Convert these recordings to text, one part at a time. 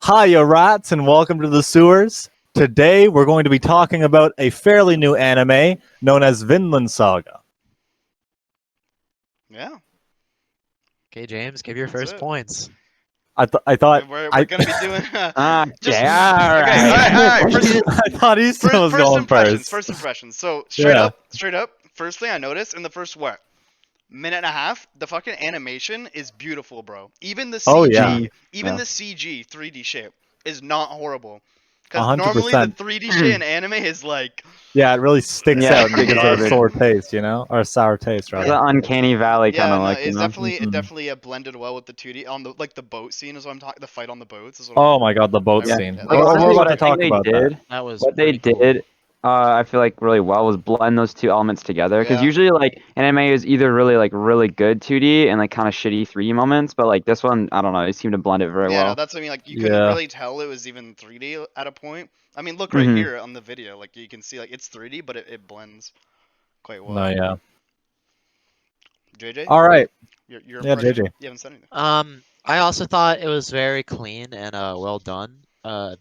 Hiya, rats, and welcome to the sewers. Today, we're going to be talking about a fairly new anime known as Vinland Saga. Yeah, Okay, James, give your that's first it. points. I thought We're I, gonna be doing just Okay, all okay. right. All right. First, I thought Easton was first going impressions. first. First impressions. So Yeah. straight up. First thing I noticed in the first minute and a half, the fucking animation is beautiful, bro. Even the CG, Oh, yeah. even the CG 3D shape is not horrible. Because 100%. normally the 3D shit in anime is like, Yeah, it really sticks Yeah, out and gives it a sticks out. sour taste, or a sour taste, Yeah. The rather. uncanny valley kind yeah, of no, like, it's definitely Mhm. it definitely blended well with the 2D on the boat scene is what I'm talking. The fight on the boats is what I'm Oh my god, the boat Yeah. scene. Yeah, like We're honestly, about what to I talk think they about did, that. That was what they pretty cool. did, I feel like really well was blend those two elements together. Because Yeah. usually like anime is either really good 2D and like kind of shitty 3D moments, but like this one, I don't know, they seem to blend it very Yeah, no, well. that's what I mean. Like you couldn't Yeah. really tell it was even 3D at a point. I mean, look right Mhm. here on the video. Like you can see, like it's 3D, but it blends quite well. No, yeah. JJ, All right. your Yeah, impression? JJ. You haven't said anything. I also thought it was very clean and well done.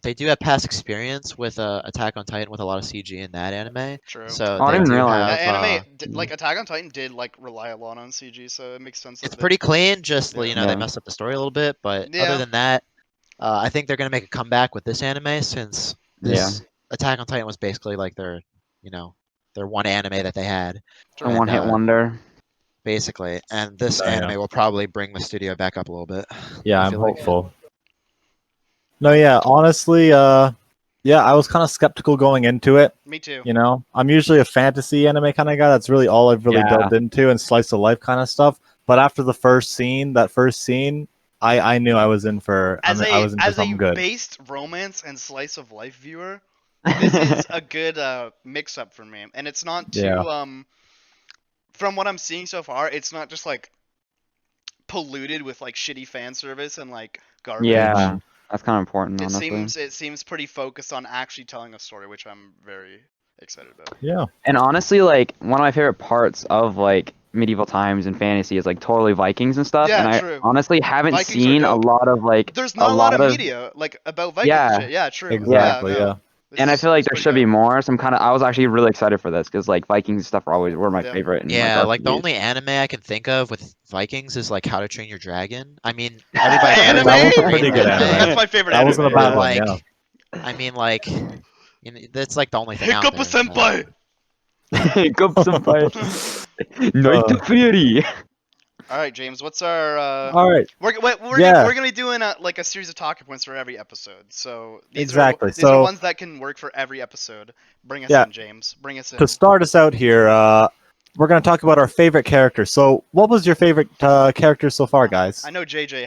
They do have past experience with Attack on Titan with a lot of CG in that anime, True. so Oh, I they didn't do realize. have. That anime, like Attack on Titan, did like rely a lot on CG, so it makes sense that It's pretty clean. Just Yeah. they Yeah. messed up the story a little bit, but other Yeah. than that, I think they're gonna make a comeback with this anime since this Attack on Titan was basically like their one anime that they had. A True. And, one-hit wonder. Basically, and this Oh, yeah. anime will probably bring the studio back up a little bit. Yeah, I I'm feel like. hopeful. No, yeah, honestly, yeah, I was kind of skeptical going into it. Me too. I'm usually a fantasy anime kind of guy. That's really all I've really Yeah. delved into and slice of life kind of stuff. But after that first scene, I knew I was in for As I was in for as a something good. based romance and slice of life viewer, this is a good mix up for me, and it's not too Yeah. From what I'm seeing so far, it's not just like polluted with like shitty fan service and like garbage. Yeah, that's kind of important, It honestly. seems pretty focused on actually telling a story, which I'm very excited about. Yeah. And honestly, like one of my favorite parts of like medieval times and fantasy is like totally Vikings and stuff. Yeah, and I true. honestly haven't Vikings are seen a dope. lot of like There's not a lot of of media like about Vikings. Yeah, Shit. Yeah, true. Exactly. Yeah. Yeah. No. This and I is- feel like it's there pretty should be good. more. So I was actually really excited for this because like Vikings stuff were my Yeah. favorite. In, Yeah, like the RPGs. only anime I can think of with Vikings is like How to Train Your Dragon. I mean, everybody Anime? knows That was it's a great pretty good anime. That's my favorite That anime. wasn't a but bad one. like, Yeah. I mean, like, that's like the only thing out Hiccup there. senpai. Go senpai. Night to Fury. All right, James. What's our? All right. We're Yeah. gonna be doing like a series of talking points for every episode. So Exactly. These are So- ones that can work for every episode. Bring us Yeah. in, James. Bring us in. To start us out here, we're going to talk about our favorite characters. So, what was your favorite character so far, guys? I know JJ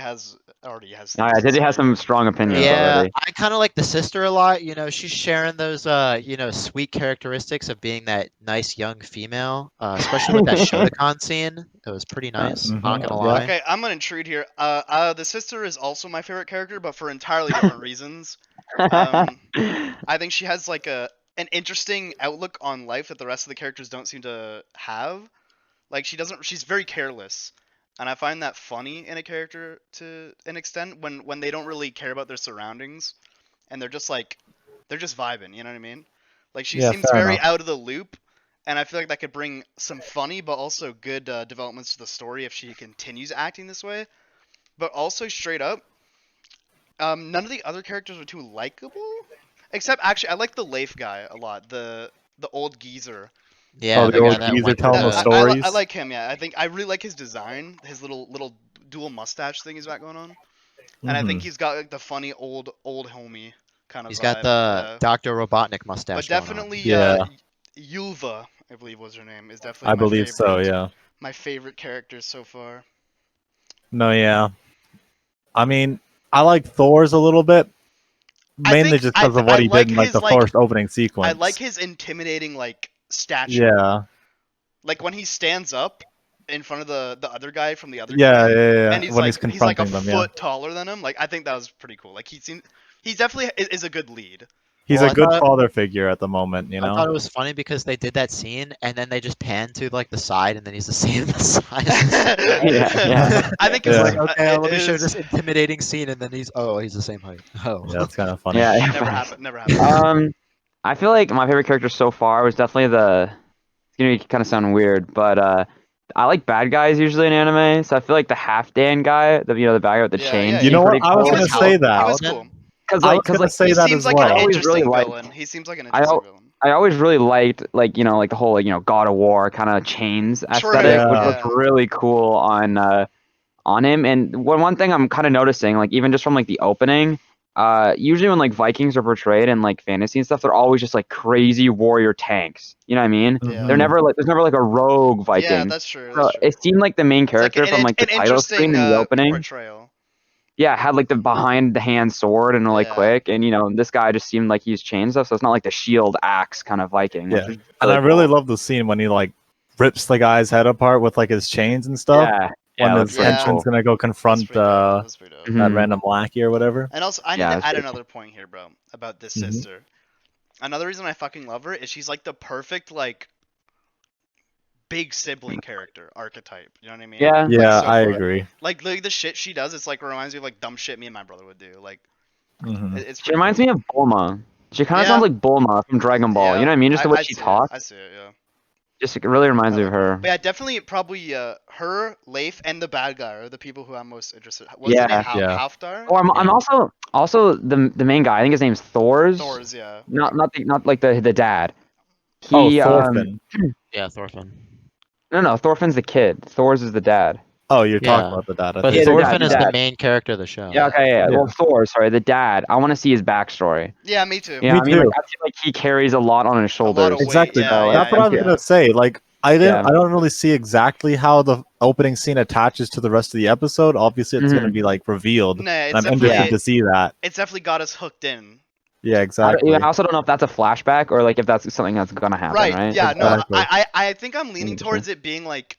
already has. I things to did have say. some strong opinions Yeah, already. I kind of like the sister a lot. She's sharing those, sweet characteristics of being that nice young female, especially with that Shotokan scene. It was pretty nice. Mhm, Not gonna yeah. lie. Okay, I'm gonna intrude here. The sister is also my favorite character, but for entirely different reasons. I think she has like an interesting outlook on life that the rest of the characters don't seem to have. Like she's very careless, and I find that funny in a character to an extent when they don't really care about their surroundings, and they're just vibing. You know what I mean? Like she Yeah, seems fair very enough. out of the loop, and I feel like that could bring some funny but also good developments to the story if she continues acting this way. But also straight up, none of the other characters were too likable. Except actually, I like the Leif guy a lot. The old geezer. Yeah, the the guy old that geezer went telling to the the- story. I like him. Yeah, I really like his design. His little dual mustache thing he's got going on, and I think Mhm. he's got like the funny old homie kind of He's vibe. got the Yeah. Dr. Robotnik mustache But going on. definitely, Yeah. Ylva, I believe was her name, is I definitely my believe so, favorite. yeah. My favorite character so far. No, yeah. I mean, I like Thor's a little bit, mainly just because of what he did in like the first opening sequence. I like his intimidating like stature. Yeah. Like when he stands up in front of the other guy from the other Yeah, clan, yeah. and he's When like he's like a confronting them, foot taller than him. Like I think that was pretty cool. Like he definitely is a good lead. He's Well, a good father figure at the moment, you I thought know. it was funny because they did that scene and then they just panned to like the side and then he's the same size. Yeah. I think It's it's Yeah. like, okay, it let me show is this intimidating scene and then he's the same height. Oh. Yeah, that's kind of funny. Yeah. never happened. Never happened. I feel like my favorite character so far was definitely the. It's gonna kind of sound weird, but I like bad guys usually in anime. So I feel like the half Dan guy, the bad guy with the Yeah, chain, yeah, You yeah. know what? pretty I was He cool. gonna was say cool. that. He was cool. Cause I like, was cause gonna like say He that seems as like well. an I always really interesting liked- villain. He seems like an I interesting al- villain. I always really liked like like the whole like God of War kind of chains True, aesthetic, which Yeah. looks really cool on him. And one thing I'm kind of noticing, like even just from like the opening, usually when like Vikings are portrayed in like fantasy and stuff, they're always just like crazy warrior tanks. You know what I mean? Yeah. They're never like there's never like a rogue Viking. Yeah, that's true. So That's true. it seemed like the main It's like character from like the an title screen interesting in the opening, portrayal. yeah, had like the behind the hand sword and like Yeah. quick, and this guy just seemed like he's chained stuff, so it's not like the shield axe kind of Viking. Which Yeah. is And I really really cool. love the scene when he like rips the guy's head apart with like his chains and stuff. Yeah, When yeah, his that's pretty Yeah. henchen's cool. gonna go That's confront pretty dope. That's pretty dope. that Mhm. random lackey or whatever. And also, I need Yeah, to that's add pretty another point here, bro, about this Mhm. sister. Another reason I fucking love her is she's like the perfect like big sibling character archetype. You know what I mean? Yeah. Like, Yeah, so I far. agree. Like the shit she does, it's like reminds me of like dumb shit me and my brother would do. Like Mhm. it's She pretty reminds cool. me of Bulma. She kind of Yeah. sounds like Bulma from Dragon Ball. You know what I mean? Just the way I she see it. talks. I see it. Yeah. Just it really reminds I me like of her. But yeah, definitely probably her, Leif, and the bad guy are the people who I'm most interested. What's his name? Yeah. Yeah. Halfdar? Oh, I'm also the main guy. I think his name's Thor's. Thor's, yeah. Not like the dad. Oh, He Thorfinn. Yeah, Thorfinn. no, Thorfinn's the kid. Thor's is the dad. Oh, you're Yeah. talking about the dad. I But think. the dad, Thorfinn the is the dad. main character of the show. Yeah, okay, yeah. Yeah. Well, Thor, sorry, the dad. I want to see his backstory. Yeah, me too. Yeah, Me I mean, like too. I feel like he carries a lot on his A lot of shoulders. weight. Exactly. Yeah, So, yeah, That's what I was yeah. gonna say. Like, I Yeah. don't really see exactly how the opening scene attaches to the rest of the episode. Obviously, it's gonna Mhm. be like revealed, Nah, and it's I'm interested definitely to see that. it's definitely got us hooked in. Yeah, I exactly. also don't know if that's a flashback or like if that's something that's gonna happen, Right. right? Yeah. No. Exactly. I think I'm leaning Interesting. towards it being like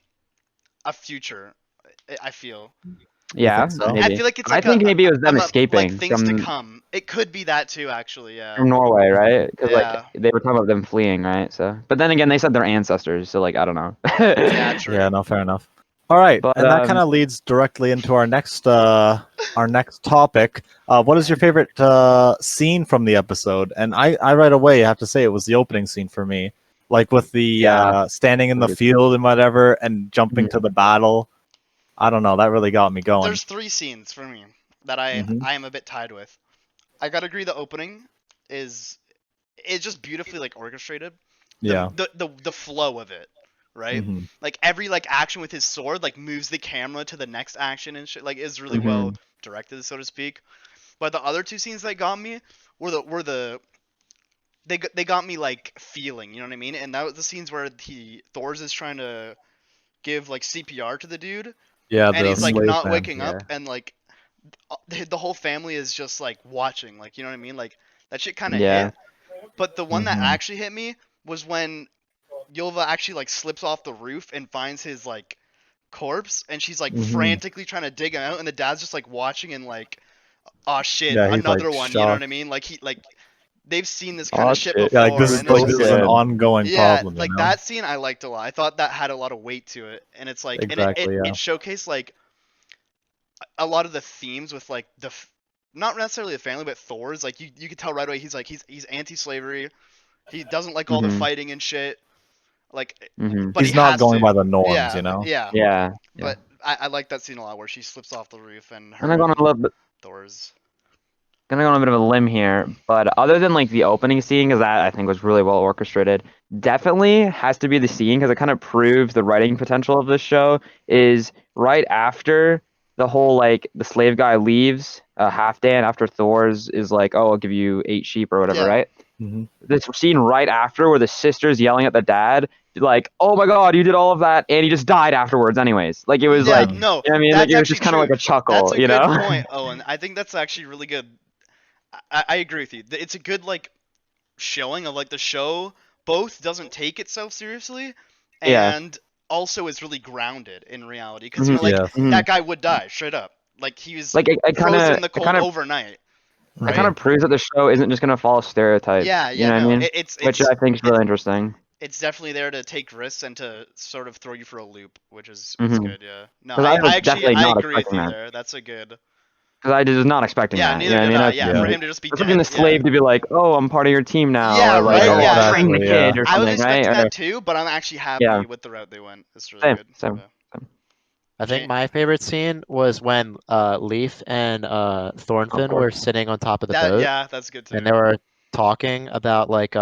a future. I feel. Yeah, think so? maybe. I feel like it's like I think maybe it was them like escaping things to from come. It could be that too, actually. Yeah. Norway, right? Because Yeah. like they were talking about them fleeing, right? So, but then again, they said they're ancestors, so like I don't know. Yeah. True. Yeah, no, fair enough. All right, But, and that kind of leads directly into our next topic. What is your favorite scene from the episode? And I right away have to say it was the opening scene for me, like with the Yeah. standing in the Agreed. field and whatever, and jumping to the battle. I don't know, that really got me going. There's 3 scenes for me that Mhm. I am a bit tied with. I gotta agree. The opening is it's just beautifully like orchestrated. Yeah. The flow of it, right? Mhm. Like every like action with his sword like moves the camera to the next action and shit. Like is really Mhm. well directed, so to speak. But the other 2 scenes that got me they got me like feeling, you know what I mean? And that was the scenes where Thor's is trying to give like CPR to the dude, Yeah, and the he's like slave not man. waking up, yeah. and like the whole family is just like watching, like you know what I mean? Like that shit kind of Yeah. hit. But the one that Mhm. actually hit me was when Ylva actually like slips off the roof and finds his like corpse, and she's like Mhm. frantically trying to dig him out, and the dad's just like watching and like, oh shit, Yeah, he's, like, another one. You know what shocked. I mean? Like they've seen this kind Oh of shit shit. before, Yeah, like this is and it's like just this is an good. ongoing yeah, problem. like you know? that scene I liked a lot. I thought that had a lot of weight to it, and it's like, Exactly, and yeah. it showcased like a lot of the themes with like not necessarily the family, but Thor's. Like you could tell right away he's like he's anti-slavery. He doesn't like all the Mhm. fighting and shit. Like, Mhm. but He's he not has going to. by the norms, Yeah, you know. yeah. Yeah. But I like that scene a lot where she slips off the roof and her I'm gonna go on a little bit. Thor's. Gonna go on a bit of a limb here, but other than like the opening scene, because that I think was really well orchestrated, definitely has to be the scene because it kind of proves the writing potential of this show. Is right after the whole like the slave guy leaves, half Dan after Thor's is like, oh, I'll give you 8 sheep or whatever, Yeah. right? Mhm. This scene right after where the sister's yelling at the dad, like, oh my god, you did all of that, and he just died afterwards, anyways. Like it was Yeah, like, no, you know what I mean? Like that's it was actually just kind of true. like a chuckle, That's a you good know? point, Owen. I think that's actually really good. I agree with you. It's a good like showing of like the show both doesn't take itself seriously Yeah. and also is really grounded in reality because Mhm. you know like Yes. Mhm. that guy would die straight up, like he was Like it kind frozen of in the cold overnight. right? kind of proves that the show isn't just gonna follow stereotypes. Yeah, You yeah, know what no, I mean? Which I think is really interesting. it's definitely there to take risks and to sort of throw you for a loop, which is Mhm. good. Yeah. No, 'Cause I was I actually definitely I not agree with expecting you that. there. That's a good. Because I was not expecting Yeah, that. You neither know did what I I. mean? Yeah, Yeah. for him to just be Expecting dead. the slave to be like, "Oh, I'm part of your team now," Yeah, or like, right, "Oh, yeah, I'm training the exactly, kid," yeah. or I was something, right? expecting Or, that too, but I'm actually happy yeah, with the route they went. It's really same, good. same. Yeah. I think Jane- my favorite scene was when Leaf and Of Thornfinn were course. sitting on top of the That boat, yeah, that's good too. and they were talking about like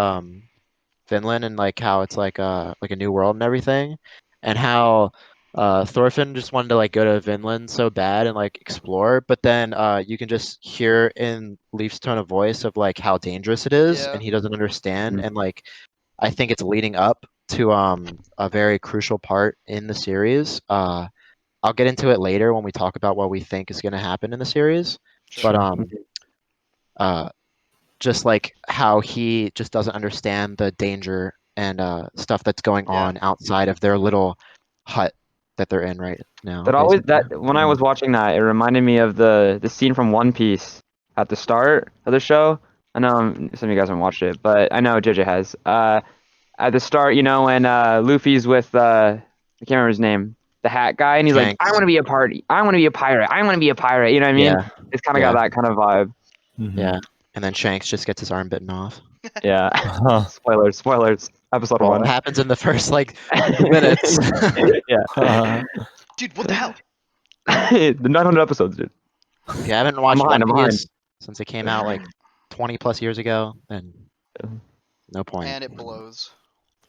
Vinland and like how it's like a new world and everything, and how Thorfinn just wanted to like go to Vinland so bad and like explore, but then you can just hear in Leaf's tone of voice of like how dangerous it is, Yeah. and he doesn't understand, Mhm. and like I think it's leading up to a very crucial part in the series. I'll get into it later when we talk about what we think is going to happen in the series, Sure. but Mhm. uh just like how he just doesn't understand the danger and stuff that's going Yeah. on outside of their little hut that they're in right now. That always Basically. that when I was watching that, it reminded me of the scene from One Piece at the start of the show. I know some of you guys haven't watched it, but I know JJ has. At the start, you know, when Luffy's with I can't remember his name, the hat guy, and he's like, "I Shanks. want to be a party. I want to be a pirate. I want to be a pirate." You know what I mean? Yeah, It's kind of yeah, got that kind of vibe. yeah. And then Shanks just gets his arm bitten off. Yeah. Huh. Spoilers. Spoilers. Episode Well, one. it happens in the first like 2 minutes. Yeah. Dude, what the hell? The 900 episodes, dude. If you haven't watched behind, One I'm behind. Piece since it came out like 20 plus years ago, then no point. And it blows.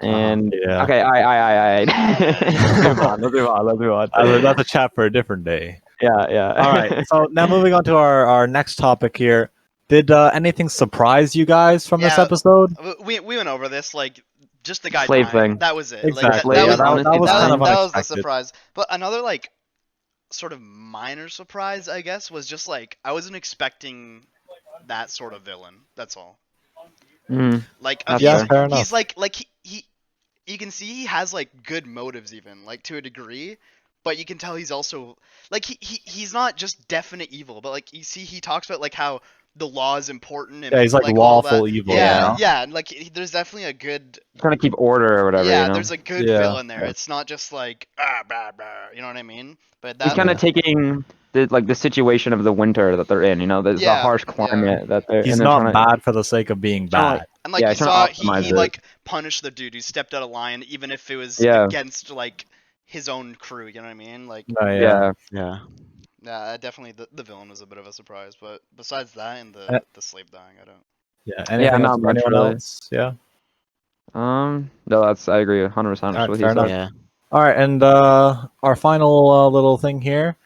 And Yeah. okay, I. Let's move on. Let's move on. Let's move on. That's a chat for a different day. Yeah, yeah. All right. So now moving on to our next topic here. Did anything surprise you guys from this Yeah. episode? We went over this like just the guy Slave dying. thing. That was it. Exactly. Like Yeah, that, that, was that was honestly kind of that was the unexpected. surprise. But another like sort of minor surprise, I guess, was just like I wasn't expecting that sort of villain. That's all. Mhm. Like That's Yeah, fair. fair enough. he's like he you can see he has like good motives even like to a degree, but you can tell he's also like he's not just definite evil, but like you see he talks about like how the law is important and Yeah, he's like all that. lawful evil. Yeah, Yeah. yeah, and like there's definitely a good Trying to keep order or whatever, yeah, you know. there's a good Yeah. villain there. Yeah. It's not just like blah, blah, you know what I mean? But He's that kind of taking the situation of the winter that they're in, you know, the yeah, harsh yeah. climate that they're He's and they're not trying to bad for the sake of being trying to, bad. And like yeah, you trying to saw optimize he it. like punished the dude who stepped out of line even if it was Yeah. against like his own crew, you know what I mean? Like Oh, yeah. yeah. Yeah. yeah, definitely the villain was a bit of a surprise, but besides that and Uh, the slave dying, I don't. Yeah. Anything else not from much, anyone really. else? Yeah. No, I agree 100% All right, with what fair he said. enough. Yeah. All right, and our final little thing here.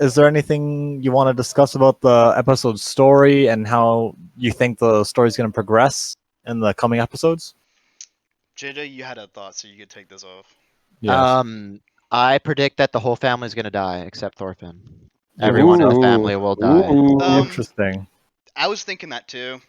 Is there anything you want to discuss about the episode story and how you think the story is going to progress in the coming episodes? JJ, you had a thought, so you could take this off. Yes. I predict that the whole family's gonna die except Thorfinn. Everyone in the Ooh. family will die. Ooh. Interesting. I was thinking that too.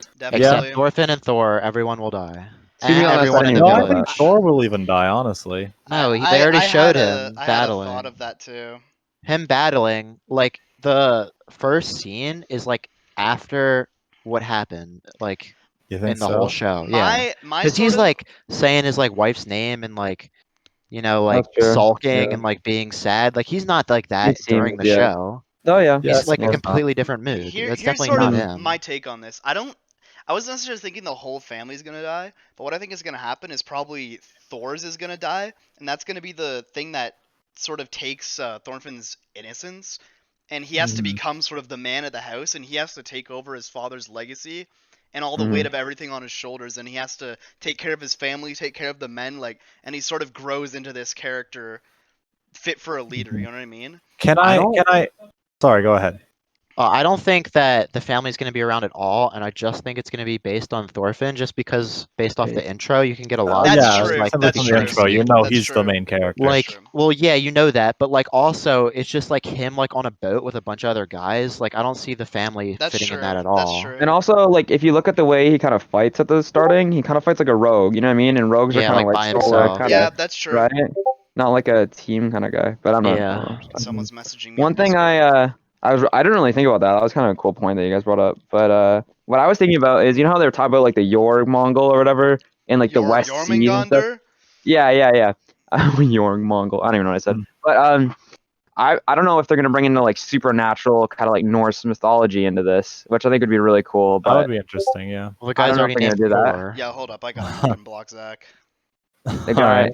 Except Definitely. Thorfinn and Thor, everyone will die. See me And on that everyone side in the No, anyway, I think village. Thor will even die. Honestly. No, they already showed him I had a battling. thought of that too. Him battling, like the first scene is like after what happened, like You think in the so? whole show. Yeah, My because sort he's of like saying his like wife's name and like like That's true. sulking Yeah. and like being sad. Like he's not like that He during seems, the yeah. show. Oh yeah. Yeah, He's like a suppose not. completely different mood. That's here's definitely sort not of him. my take on this. I wasn't necessarily thinking the whole family's gonna die, but what I think is gonna happen is probably Thor's is gonna die, and that's gonna be the thing that sort of takes Thorfinn's innocence, and he has to Mhm. become sort of the man of the house, and he has to take over his father's legacy and all the Mhm. weight of everything on his shoulders, and he has to take care of his family, take care of the men, like, and he sort of grows into this character fit for a leader. Mhm. You know what I mean? Can I I? don't- Can I? Sorry. Go ahead. I don't think that the family's going to be around at all, and I just think it's going to be based on Thorfinn, just because based off the intro, you can get a lot That's of yeah, things, true. like simply That's from the the true. intro, you scene. know That's he's the true. main character. Like, true. well, yeah, you know that, but like also, it's just like him like on a boat with a bunch of other guys. Like, I don't see the family That's fitting true. in that at That's all. true. And also, like, if you look at the way he kind of fights at the starting, he kind of fights like a rogue. You know what I mean? And rogues are Yeah, kind of like like by himself. kind Yeah, of that's true. right, not like a team kind of guy. But I don't know. Yeah. Someone's messaging me. One on thing Discord. I didn't really think about that. That was kind of a cool point that you guys brought up. But what I was thinking about is, you know how they were talking about like the Yor Mongol or whatever in like the West Sea and stuff. Jormungandr? Yeah. Yor Mongol. I don't even know what I said. Mm. But I don't know if they're gonna bring into like supernatural kind of like Norse mythology into this, which I think would be really cool. That would But be interesting. Yeah. Well, the I guy's don't know if already they're named gonna do that. Thor. Yeah, hold up. I got him up in block, Zach. The guy,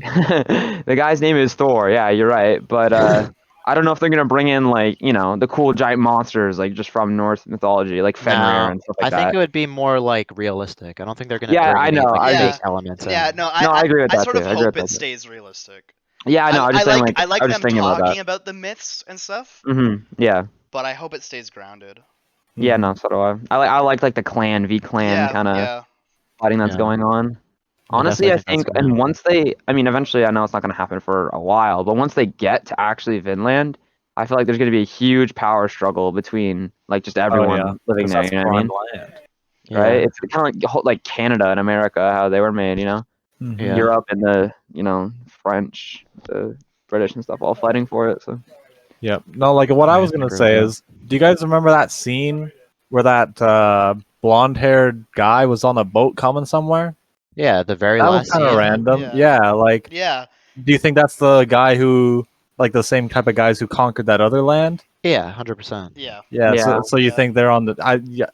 the guy's name is Thor. Yeah, you're right. But I don't know if they're gonna bring in like the cool giant monsters like just from Norse mythology, like Fenrir No, and stuff I like think that. it would be more like realistic. I don't think they're gonna Yeah, bring I any know. like I fake Yeah. elements in. Yeah, no, No, I agree with I that sort too. of I agree hope with it that. stays realistic. Yeah, no, I'm just saying like I like I was just them thinking about that. talking about the myths and stuff, Yeah. but I hope it stays grounded. Yeah, Mhm. no, so do I. I like the clan v clan Yeah, kind of yeah. fighting that's Yeah. going on. I Honestly, definitely I think that's think, gonna and happen. once I mean, eventually, I know it's not going to happen for a while, but once they get to actually Vinland, I feel like there's going to be a huge power struggle between like just Oh everyone yeah. living 'Cause there. that's You know what I prime mean? land. Right? Yeah, It's kind of like Canada and America, how they were made. Mhm. yeah. Europe and the French, the British and stuff, all fighting for it. So Yep. No, like what I I was gonna agree with say that. is, do you guys remember that scene where that blonde-haired guy was on a boat coming somewhere? Yeah, the very That was last kind of scene. random. Yeah. Yeah. Like, Yeah. do you think that's the guy who, like, the same type of guys who conquered that other land? Yeah, 100%. Yeah. Yeah. yeah, So you Yeah. think they're on the?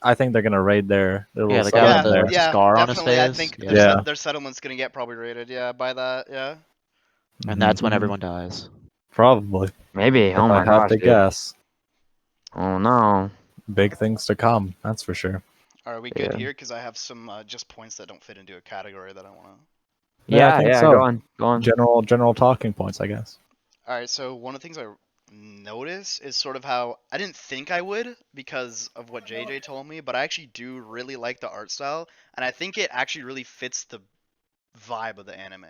I think they're gonna raid their Yeah, little the guy with settlement the there. Yeah, scar on his definitely. I face. think Yeah. Yeah. their settlement's gonna get probably raided. Yeah, by that. Yeah. And that's when Mhm. everyone dies. Probably. maybe. If Oh I my had gosh, to dude. guess, Oh no. big things to come. That's for sure. Are we good Yeah. here? Because I have some just points that don't fit into a category that I want to. Yeah, I Yeah, think yeah. so. Go on. General talking points, I guess. All right. So one of the things I notice is sort of how I didn't think I would because of what JJ told me, but I actually do really like the art style, and I think it actually really fits the vibe of the anime.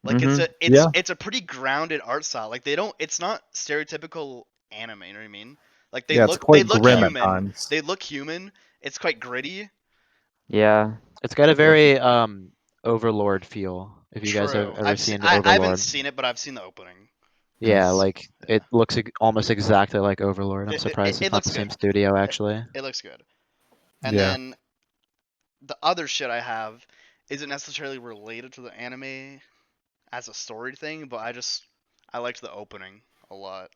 Like Yeah. it's a pretty grounded art style. Like they don't it's not stereotypical anime, you know what I mean? Like Yeah, it's quite grim at human. times. They look human. It's quite gritty. Yeah. It's got a very Overlord feel. If you guys have True. ever seen I haven't Overlord. seen it, but I've seen the opening. Yeah, Nice. like it looks almost exactly like Overlord. I'm surprised It it's not looks the same good. studio actually. It looks good. And Yeah. then the other shit I have isn't necessarily related to the anime as a story thing, but I liked the opening a lot.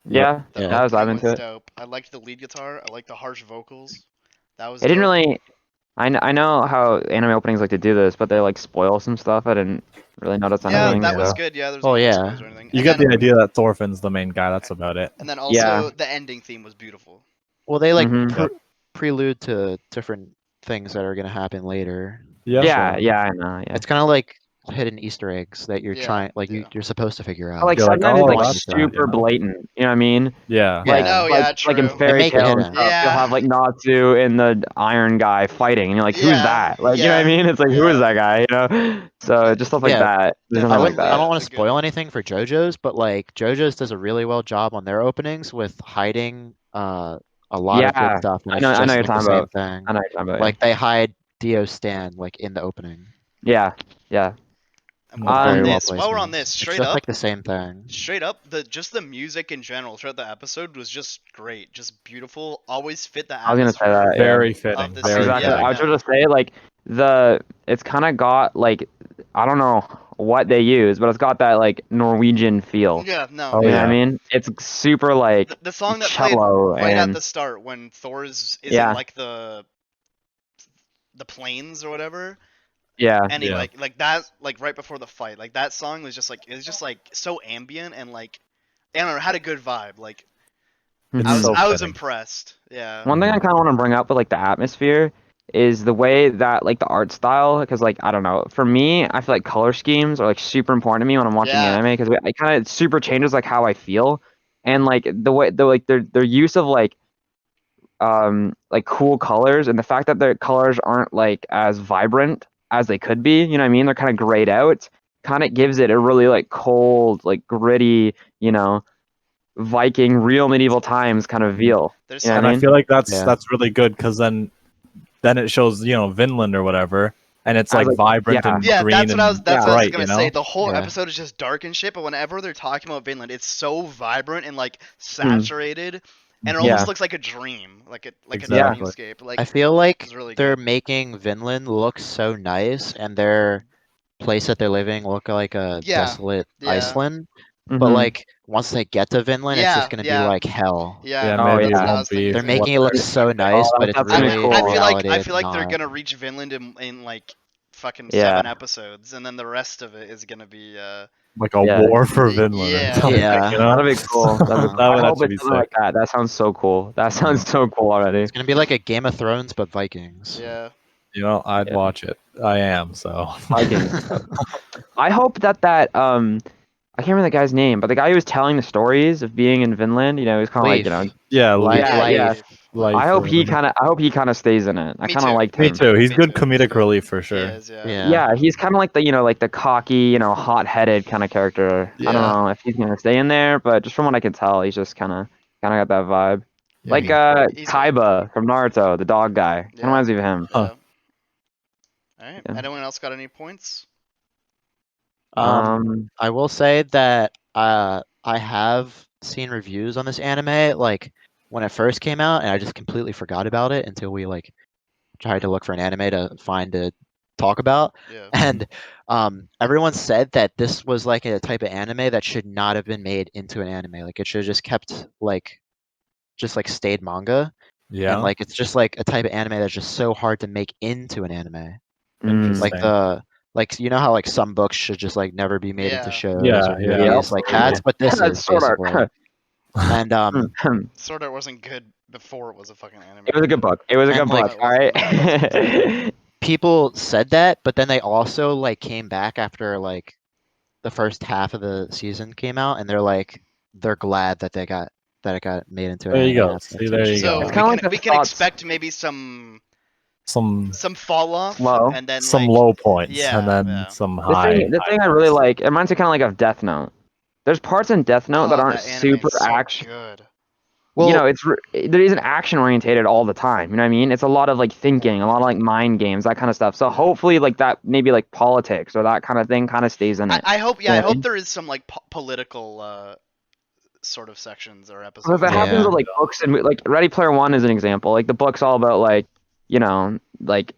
Yeah. The Yeah. I was opening into was it. dope. I liked the lead guitar. I liked the harsh vocals. That was It didn't dope. really. I know how anime openings like to do this, but they like spoil some stuff. I didn't really notice Yeah, anything. that was so. good. Yeah, there's Oh, no yeah. spoilers or anything. You And get then, the idea that Thorfinn's the main guy. That's about it. and then also Yeah. the ending theme was beautiful. Well, they like Mhm. prelude to different things that are gonna happen later. Yeah. Yeah, yeah, I know. Yeah. It's kind of like hidden Easter eggs that you're Yeah, trying, like yeah. you're supposed to figure But, out. like You're like, sometimes it's oh, like that's that, super blatant. You know what I mean? Yeah. Yeah. Like, Oh, like, yeah, like in true. fairy make it tale and hidden. stuff, you'll Yeah. have like Natsu and the Iron Guy fighting, and you're like, who's Yeah, that? Like, you know what I yeah, mean? It's like, who is yeah. that guy? You know? So just stuff like Yeah. that. There's Definitely, nothing like I that. don't want it's to a good spoil one. anything for JoJo's, but like JoJo's does a really well job on their openings with hiding a lot of good Yeah, stuff, and I it's know. I just know you're like the talking same about. thing. I know you're talking about. Like they hide Dio Stan like in the opening. Yeah, yeah. And With very well while we're on placements. this, It's straight just up, like the same thing. the music in general throughout the episode was just great, just beautiful. Always fit the I was gonna say atmosphere that. Yeah. Very fitting. of the Very scene. Exactly. Yeah, fitting. I was yeah. just say like it's kind of got like I don't know what they use, but it's got that like Norwegian feel. Yeah, no. Oh, You know yeah. what I mean? It's super like The song that played cello right at and the start when Thor's is Yeah. in like the plains or whatever, yeah, and he Yeah. like that like right before the fight, like that song was just like it was just like so ambient and like I don't know, had a good vibe. Like It's Mhm. so I was fitting. impressed. Yeah. One thing I kind of want to bring up with like the atmosphere is the way that like the art style, because like I don't know, for me, I feel like color schemes are like super important to me when I'm watching Yeah. anime because it kind of super changes like how I feel and like the way the like their use of like cool colors and the fact that their colors aren't like as vibrant as they could be, you know what I mean? They're kind of grayed out, kind of gives it a really like cold, like gritty, Viking, real medieval times kind of feel. There's You know some what And I I mean? feel like that's Yeah. really good because then it shows Vinland or whatever, and it's I like was like, vibrant yeah. and yeah, green that's what I was. and That's what I was bright. gonna say. The whole Yeah. episode is just dark and shit. But whenever they're talking about Vinland, it's so vibrant and like saturated and it Mhm. almost Yeah. looks like a dream, like a Exactly. dreamscape. Like I feel like it's really they're good. making Vinland look so nice, and their place that they're living look like a Yeah. desolate Yeah. Iceland. But Mhm. like once they get to Vinland, it's just Yeah, gonna be yeah. like hell. Yeah, Oh, maybe yeah. it that's what I won't was be. thinking They're too. making it look so nice, Oh, but it's that's gonna be really cool. in I reality feel like they're not. gonna reach Vinland in like fucking Yeah. 7 episodes, and then the rest of it is gonna be Like a Yeah. war for Vinland or Yeah. something. Yeah. You know? That'd be cool. That'd be Uh-huh. cool. That I would hope actually it's be something like sick. that. That sounds so cool. That sounds so cool already. It's gonna be like a Game of Thrones but Vikings. yeah. You know, I'd Yeah. watch it. I am so. Vikings. I hope that I can't remember the guy's name, but the guy who was telling the stories of being in Vinland, he was kind of like, Leaf. Yeah, Li- Leaf. Yeah, Life. Life I or hope he whatever. kind of stays in it. I Me kind of too. liked Me him. too. He's Me good too. He's comedic good. relief for He sure. is, yeah. Yeah. Yeah, he's kind of like like the cocky, hot-headed kind of character. I don't Yeah. know if he's gonna stay in there, but just from what I can tell, he's just kind of got that vibe. Yeah, Like He's Kaiba from Naruto, the dog guy. Kind of Yeah. reminds me of him. Yeah. Huh. All right. Yeah. Anyone else got any points? I will say that I have seen reviews on this anime like when it first came out, and I just completely forgot about it until we like tried to look for an anime to find to talk about. Yeah. And everyone said that this was like a type of anime that should not have been made into an anime. Like it should have just kept like just like stayed manga. Yeah. And like it's just like a type of anime that's just so hard to make into an anime. Interesting. Like you know how like some books should just like never be made into Yeah. shows Yeah, or yeah, movies. Like that's what this That's is Sword Art. basically. And Sword Art wasn't good before it was a fucking anime. It was a good book. It was a And, good like, book. All right. people said that, but then they also like came back after like the first half of the season came out, and they're glad that it got made into an There you anime go. adaptation. See, there you So go. It's kinda like the we can thoughts- expect maybe some Some fall off, Low. and then some like, low points yeah, and then yeah. some The high. thing I really like, it reminds me kind of like of Death Note. There's parts in Death Note that Oh, aren't that anime super is so action. good. Well, There isn't action orientated all the time. You know what I mean? It's a lot of like thinking, a lot of like mind games, that kind of stuff. So hopefully, like that, maybe like politics or that kind of thing, kind of stays in it. I hope, Yeah. I hope there is some like political sort of sections or So episodes. if it happens Yeah. with like books and like Ready Player One is an example. Like the book's all about like like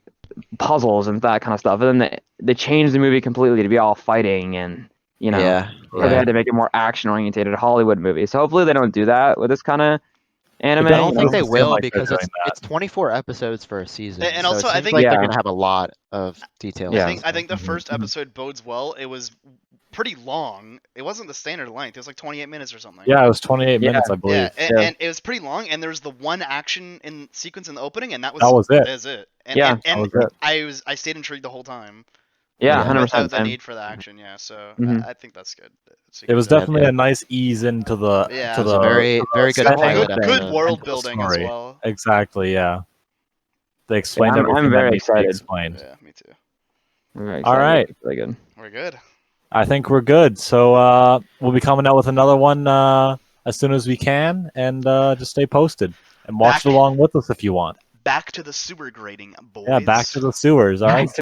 puzzles and that kind of stuff. And then they changed the movie completely to be all fighting and yeah, so they yeah. had to make it more action oriented Hollywood movie. So hopefully they don't do that with this kind of anime. But I don't you think know, they it seems will like they're because doing it's 24 episodes for a season. And so also, it I seems think- like they're Yeah. gonna have a lot of details. Yeah. and I think the stuff. first Mhm. episode bodes well. It was pretty long. It wasn't the standard length. It was like 28 minutes or something. Yeah, it was 28 Yeah. minutes, I Yeah, believe. and it was pretty long. And there was the one action in sequence in the opening, and that was it. That was it. And, Yeah. and That was it. I stayed intrigued the whole time. Yeah, Yeah. 100%. The need for the action, yeah. So Mhm. I think that's good. It was Yeah, definitely a nice ease into the Yeah. to It was the a very very good setting. pilot good episode. world into the building as story. well. Exactly, yeah. They explained I'm everything very that needs to be excited. explained. Yeah, me too. I'm very All excited. right. It's really good. We're good. I think we're good. So we'll be coming out with another one as soon as we can, and just stay posted and watch Back- along with us if you want. Back to the sewer grading, boys. Yeah, back to the sewers. All right.